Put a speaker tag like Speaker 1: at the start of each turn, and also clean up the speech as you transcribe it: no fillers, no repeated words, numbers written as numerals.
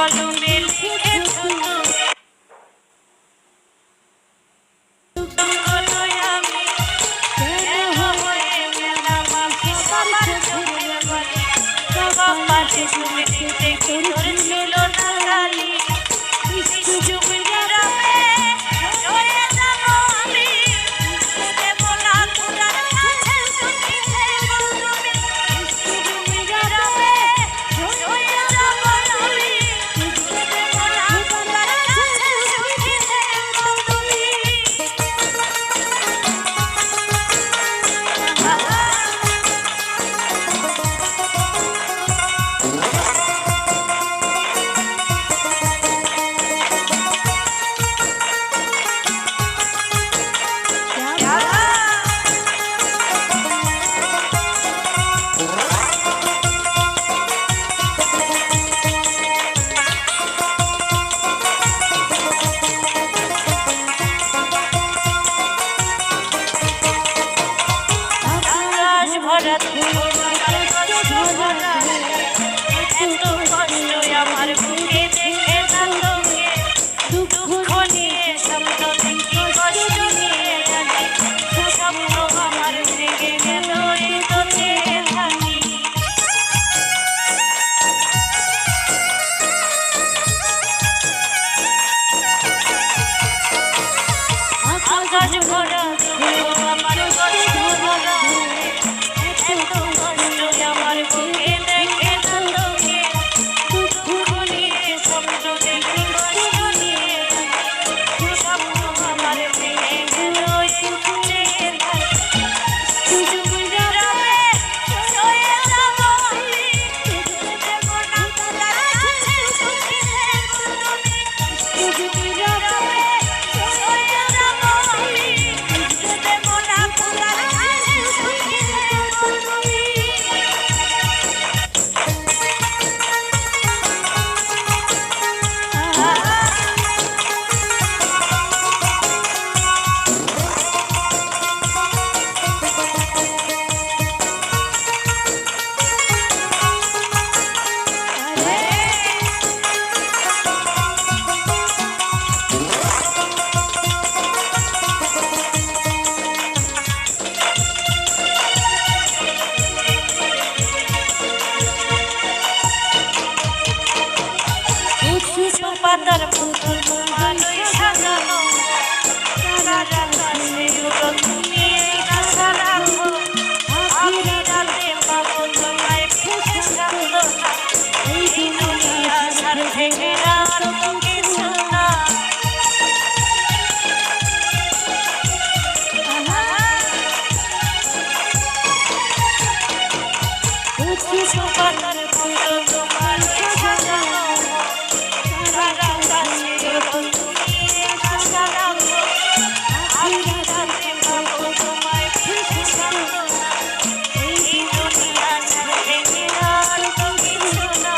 Speaker 1: কলমে লিখেছ তুমি আমি কেন হয়ে গেলাম আমি সবার চোখের বালি সবার পাশে তুমি দেখে ধরেছিল না গালি নিশ্চুপ নীরবে রয়ে যাব আমি দেব না খোদার কাছে সুখী থেকো তুমি নিশ্চুপ নীরবে রয়ে যাব আমি দেব না খোদার কাছে সুখী থেকো তুমি ভরা এত কষ্ট আমার বুকে দেখে না তোকে দুঃখ নিয়ে স্বপ্ন দেখি কষ্ট নিয়ে জানি স্বপ্ন আমার ভেঙে গেল এই তোকে থাকি আকাশ ভরা আমার কষ্ট ভরা এত কষ্ট আমার বুকে দেখে না তোকে দুঃখ নিয়ে স্বপ্ন দেখি কষ্ট নিয়ে স্বপ্ন আমার ভেঙে গেল এই বুকের সুযোগ নীরবে রয়ে যাব আমি দেব না খোদার কাছে সুখী থেকো তুমি সুযোগ নীরবে রয়ে যাব আমি দেব না খোদার কাছে সুখী থেকো তুমি কিছু পাতার পুতুল তোমারই সাজানো সারা আকাশে উড়ো তুমি এই আশা রাখো আমি রাতে পাবো তোমায় ফেসে সাধনা এই দুনিয়া সার ভেঙে আর তো কিছু না কিছু পাতার পুতুল তোমারই সাজানো সারা আকাশে উড়ো তুমি এই আশা রাখো আমি রাতে পাবো তোমায় ফেসে সাধনা এই দুনিয়া সার ভেঙে আর তো কিছু না